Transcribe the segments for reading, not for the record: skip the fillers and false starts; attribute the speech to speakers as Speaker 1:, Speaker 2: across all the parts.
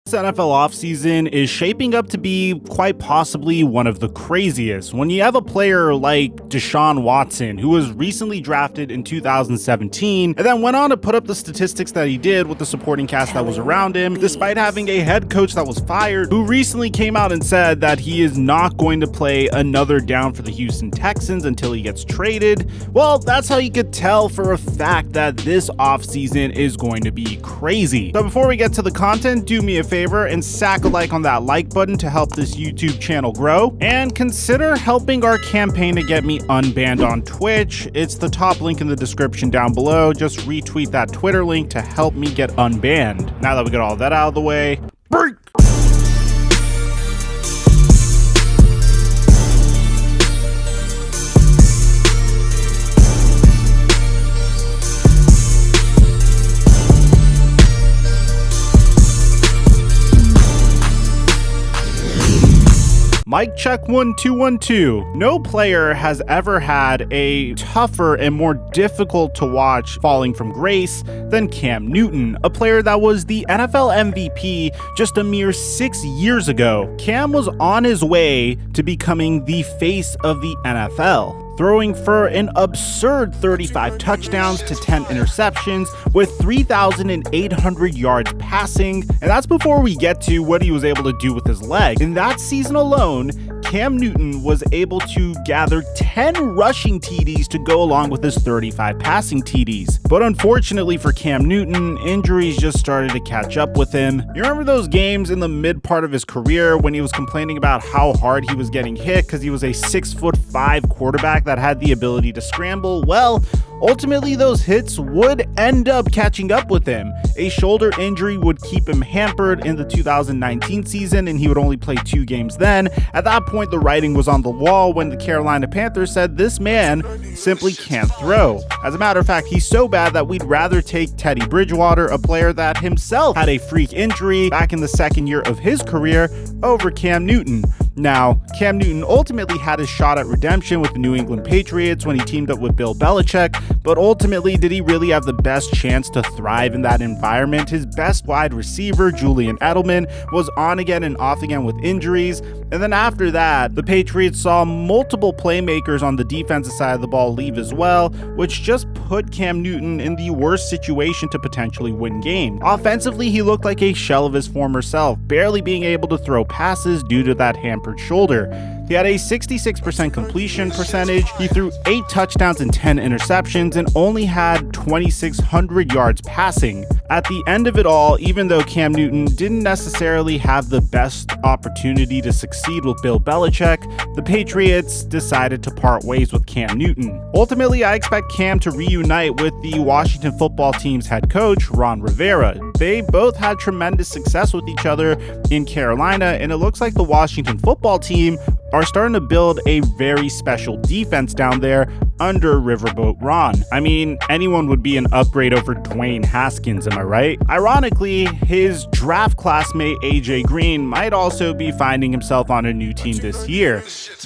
Speaker 1: This NFL offseason is shaping up to be quite possibly one of the craziest. When you have a player like Deshaun Watson, who was recently drafted in 2017, and then went on to put up the statistics that he did with the supporting cast that was around him, despite having a head coach that was fired, who recently came out and said that he is not going to play another down for the Houston Texans until he gets traded. Well, that's how you could tell for a fact that this offseason is going to be crazy. So before we get to the content, do me a favor and sack a like on that like button to help this YouTube channel grow, and consider helping our campaign to get me unbanned on Twitch. It's the top link in the description down below. Just retweet that Twitter link to help me get unbanned. Now that we got all that out of the way, break! Mic check 1 2 1 2. No player has ever had a tougher and more difficult to watch falling from grace than Cam Newton, a player that was the NFL MVP just a mere 6 years ago. Cam was on his way to becoming the face of the NFL, throwing for an absurd 35 touchdowns to 10 interceptions with 3,800 yards passing, and that's before we get to what he was able to do with his leg. In that season alone, Cam Newton was able to gather 10 rushing TDs to go along with his 35 passing TDs. But unfortunately for Cam Newton, injuries just started to catch up with him. You remember those games in the mid part of his career when he was complaining about how hard he was getting hit because he was a 6'5" quarterback that had the ability to scramble? Well, ultimately those hits would end up catching up with him. A shoulder injury would keep him hampered in the 2019 season, and he would only play 2 games then. At that point, the writing was on the wall when the Carolina Panthers said this man simply can't throw. As a matter of fact, he's so bad that we'd rather take Teddy Bridgewater, a player that himself had a freak injury back in the second year of his career, over Cam Newton. Now, Cam Newton ultimately had his shot at redemption with the New England Patriots when he teamed up with Bill Belichick, but ultimately, did he really have the best chance to thrive in that environment? His best wide receiver, Julian Edelman, was on again and off again with injuries, and then after that, the Patriots saw multiple playmakers on the defensive side of the ball leave as well, which just put Cam Newton in the worst situation to potentially win games. Offensively, he looked like a shell of his former self, barely being able to throw passes due to that hampered shoulder. He had a 66% completion percentage, he threw 8 touchdowns and 10 interceptions, and only had 2,600 yards passing. At the end of it all, even though Cam Newton didn't necessarily have the best opportunity to succeed with Bill Belichick, the Patriots decided to part ways with Cam Newton. Ultimately, I expect Cam to reunite with the Washington football team's head coach, Ron Rivera. They both had tremendous success with each other in Carolina, and it looks like the Washington football team are starting to build a very special defense down there under Riverboat Ron. I mean, anyone would be an upgrade over Dwayne Haskins, am I right? Ironically, his draft classmate AJ Green might also be finding himself on a new team this year.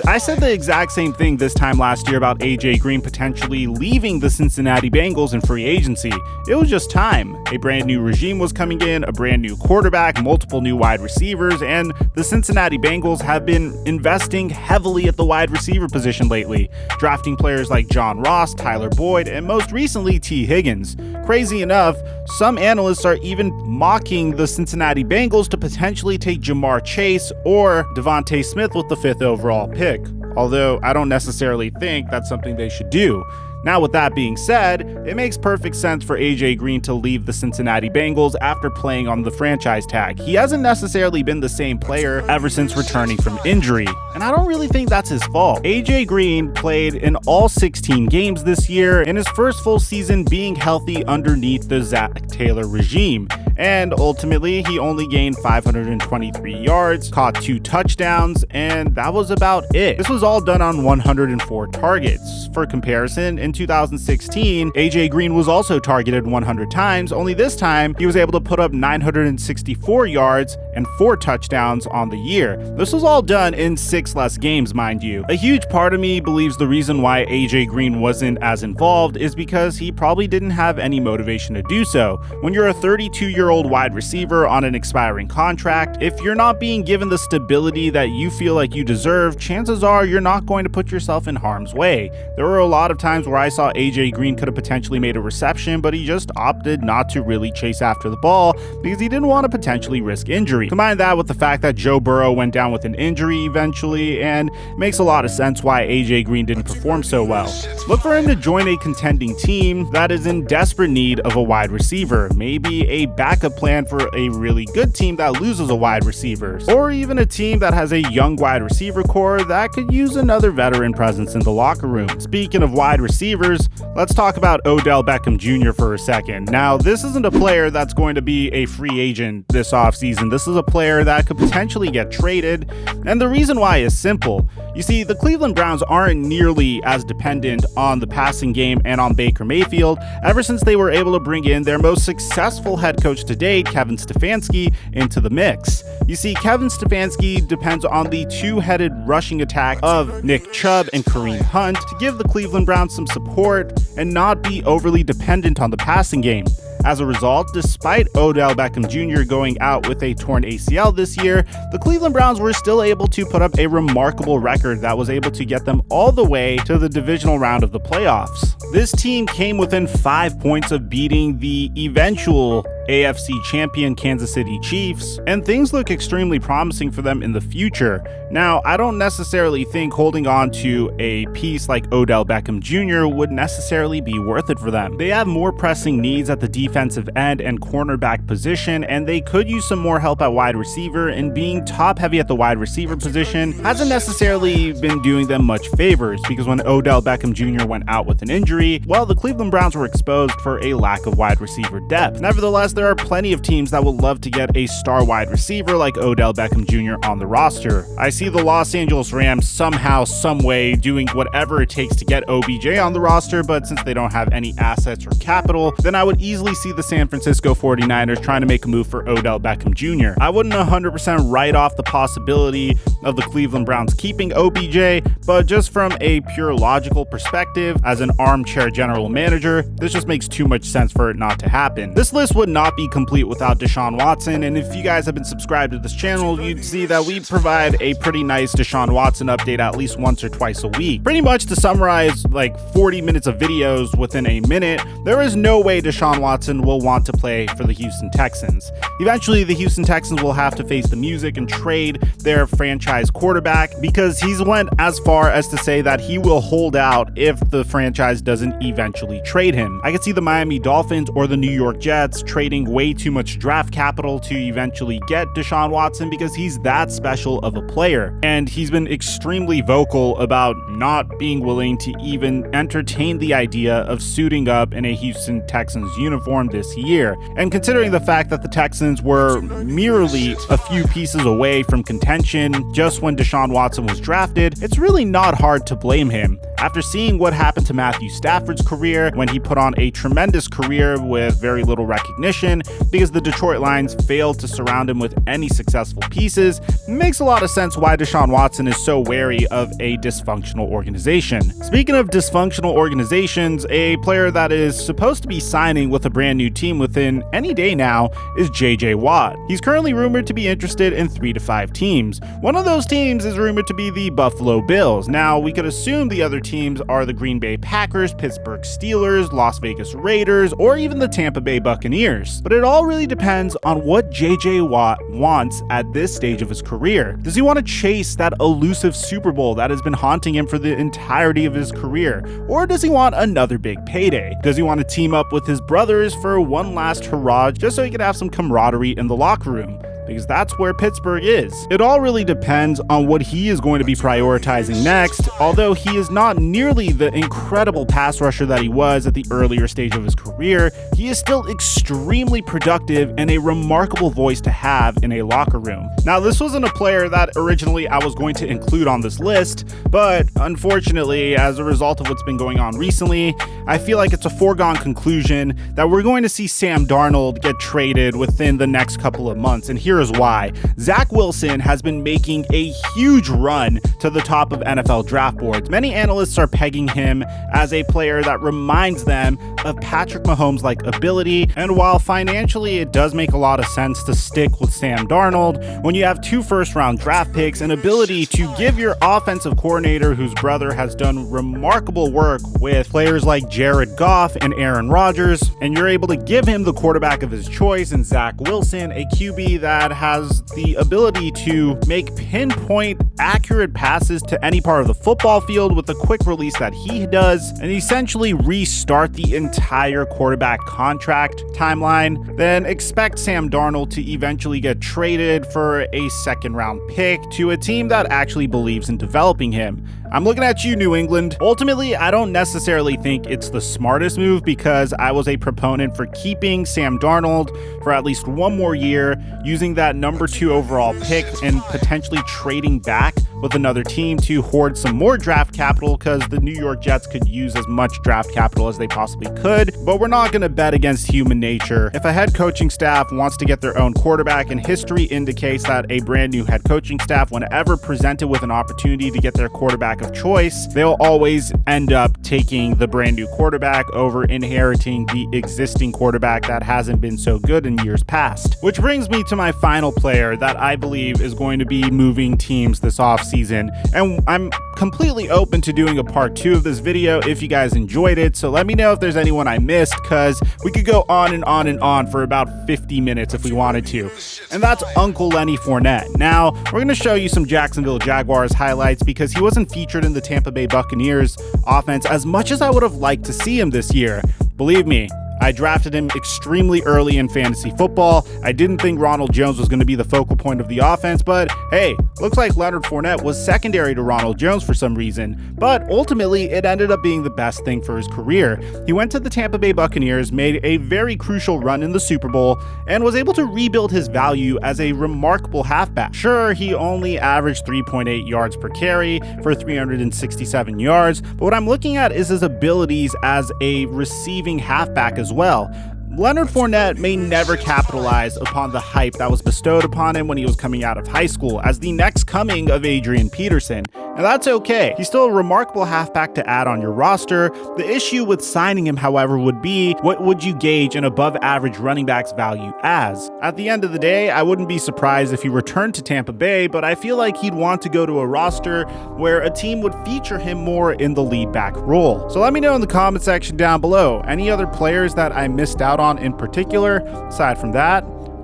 Speaker 1: I said the exact same thing this time last year about AJ Green potentially leaving the Cincinnati Bengals in free agency. It was just time. A brand new regime was coming in, a brand new quarterback, multiple new wide receivers, and the Cincinnati Bengals have been investing heavily at the wide receiver position lately, drafting players like John Ross, Tyler Boyd, and most recently T. Higgins. Crazy enough, some analysts are even mocking the Cincinnati Bengals to potentially take Jamar Chase or Devontae Smith with the 5th overall pick, although I don't necessarily think that's something they should do. Now, with that being said, it makes perfect sense for AJ Green to leave the Cincinnati Bengals after playing on the franchise tag. He hasn't necessarily been the same player ever since returning from injury, and I don't really think that's his fault. AJ Green played in all 16 games this year in his first full season being healthy underneath the Zach Taylor regime, and ultimately he only gained 523 yards, caught 2 touchdowns, and that was about it. This was all done on 104 targets. For comparison, in in 2016, AJ Green was also targeted 100 times, only this time he was able to put up 964 yards and 4 touchdowns on the year. This was all done in 6 less games, mind you. A huge part of me believes the reason why AJ Green wasn't as involved is because he probably didn't have any motivation to do so. When you're a 32-year-old wide receiver on an expiring contract, if you're not being given the stability that you feel like you deserve, chances are you're not going to put yourself in harm's way. There were a lot of times where I saw AJ Green could have potentially made a reception, but he just opted not to really chase after the ball because he didn't want to potentially risk injury. Combine that with the fact that Joe Burrow went down with an injury eventually, and it makes a lot of sense why AJ Green didn't perform so well. Look for him to join a contending team that is in desperate need of a wide receiver, maybe a backup plan for a really good team that loses a wide receiver, or even a team that has a young wide receiver core that could use another veteran presence in the locker room. Speaking of wide receivers, let's talk about Odell Beckham Jr. for a second. Now, this isn't a player that's going to be a free agent this offseason. This is a player that could potentially get traded, and the reason why is simple. You see, the Cleveland Browns aren't nearly as dependent on the passing game and on Baker Mayfield ever since they were able to bring in their most successful head coach to date, Kevin Stefanski, into the mix. You see, Kevin Stefanski depends on the two-headed rushing attack of Nick Chubb and Kareem Hunt to give the Cleveland Browns some support and not be overly dependent on the passing game. As a result, despite Odell Beckham Jr. going out with a torn ACL this year, the Cleveland Browns were still able to put up a remarkable record that was able to get them all the way to the divisional round of the playoffs. This team came within 5 points of beating the eventual AFC champion Kansas City Chiefs, and things look extremely promising for them in the future. Now, I don't necessarily think holding on to a piece like Odell Beckham Jr. would necessarily be worth it for them. They have more pressing needs at the defensive end and cornerback position, and they could use some more help at wide receiver, and being top heavy at the wide receiver position hasn't necessarily been doing them much favors, because when Odell Beckham Jr. went out with an injury, well, the Cleveland Browns were exposed for a lack of wide receiver depth. Nevertheless, there are plenty of teams that would love to get a star wide receiver like Odell Beckham Jr. on the roster. I see the Los Angeles Rams somehow, someway doing whatever it takes to get OBJ on the roster, but since they don't have any assets or capital, then I would easily see the San Francisco 49ers trying to make a move for Odell Beckham Jr. I wouldn't 100% write off the possibility of the Cleveland Browns keeping OBJ, but just from a pure logical perspective, as an armchair general manager, this just makes too much sense for it not to happen. This list would not be complete without Deshaun Watson, and if you guys have been subscribed to this channel, you'd see that we provide a pretty nice Deshaun Watson update at least once or twice a week. Pretty much to summarize like 40 minutes of videos within a minute, there is no way Deshaun Watson will want to play for the Houston Texans. Eventually, the Houston Texans will have to face the music and trade their franchise quarterback, because he's went as far as to say that he will hold out if the franchise doesn't eventually trade him. I could see the Miami Dolphins or the New York Jets trading way too much draft capital to eventually get Deshaun Watson, because he's that special of a player, and he's been extremely vocal about not being willing to even entertain the idea of suiting up in a Houston Texans uniform this year. And considering the fact that the Texans were merely a few pieces away from contention just when Deshaun Watson was drafted, it's really not hard to blame him. After seeing what happened to Matthew Stafford's career when he put on a tremendous career with very little recognition because the Detroit Lions failed to surround him with any successful pieces, it makes a lot of sense why Deshaun Watson is so wary of a dysfunctional organization. Speaking of dysfunctional organizations, a player that is supposed to be signing with a brand new team within any day now is JJ Watt. He's currently rumored to be interested in 3 to 5 teams. One of those teams is rumored to be the Buffalo Bills. Now, we could assume the other teams are the Green Bay Packers, Pittsburgh Steelers, Las Vegas Raiders, or even the Tampa Bay Buccaneers. But it all really depends on what JJ Watt wants at this stage of his career. Does he want to chase that elusive Super Bowl that has been haunting him for the entirety of his career? Or does he want another big payday? Does he want to team up with his brothers for one last hurrah just so he can have some camaraderie in the locker room? because that's where Pittsburgh is. It all really depends on what he is going to be prioritizing next. Although he is not nearly the incredible pass rusher that he was at the earlier stage of his career, he is still extremely productive and a remarkable voice to have in a locker room. Now, this wasn't a player that originally I was going to include on this list, but unfortunately, as a result of what's been going on recently, I feel like it's a foregone conclusion that we're going to see Sam Darnold get traded within the next couple of months, and here is why. Zach Wilson has been making a huge run to the top of NFL draft boards. Many analysts are pegging him as a player that reminds them of Patrick Mahomes-like ability, and while financially it does make a lot of sense to stick with Sam Darnold, when you have 2 first-round draft picks, an ability to give your offensive coordinator, whose brother has done remarkable work with players like Jared Goff and Aaron Rodgers, and you're able to give him the quarterback of his choice in Zach Wilson, a QB that has the ability to make pinpoint accurate passes to any part of the football field with the quick release that he does, and essentially restart the entire quarterback contract timeline, then expect Sam Darnold to eventually get traded for a second-round pick to a team that actually believes in developing him. I'm looking at you, New England. Ultimately, I don't necessarily think it's the smartest move because I was a proponent for keeping Sam Darnold for at least 1 more year, using that number 2 overall pick and potentially trading back with another team to hoard some more draft capital because the New York Jets could use as much draft capital as they possibly could. But we're not going to bet against human nature. If a head coaching staff wants to get their own quarterback, and history indicates that a brand new head coaching staff, whenever presented with an opportunity to get their quarterback of choice, they'll always end up taking the brand new quarterback over inheriting the existing quarterback that hasn't been so good in years past. Which brings me to my final player that I believe is going to be moving teams this offseason, and I'm completely open to doing a part 2 of this video if you guys enjoyed it, so let me know if there's anyone I missed, because we could go on and on and on for about 50 minutes if we wanted to, and that's Uncle Lenny Fournette. Now, we're going to show you some Jacksonville Jaguars highlights because he wasn't featured in the Tampa Bay Buccaneers offense as much as I would have liked to see him this year. Believe me, I drafted him extremely early in fantasy football. I didn't think Ronald Jones was going to be the focal point of the offense, but hey, looks like Leonard Fournette was secondary to Ronald Jones for some reason. But ultimately, it ended up being the best thing for his career. He went to the Tampa Bay Buccaneers, made a very crucial run in the Super Bowl, and was able to rebuild his value as a remarkable halfback. Sure, he only averaged 3.8 yards per carry for 367 yards, but what I'm looking at is his abilities as a receiving halfback as well. Leonard Fournette may never capitalize upon the hype that was bestowed upon him when he was coming out of high school as the next coming of Adrian Peterson. And that's okay. He's still a remarkable halfback to add on your roster. The issue with signing him, however, would be what would you gauge an above average running back's value as? At the end of the day, I wouldn't be surprised if he returned to Tampa Bay, but I feel like he'd want to go to a roster where a team would feature him more in the lead back role. So let me know in the comment section down below any other players that I missed out on in particular. Aside from that,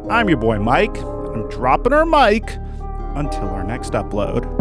Speaker 1: I'm your boy Mike. I'm dropping our mic until our next upload.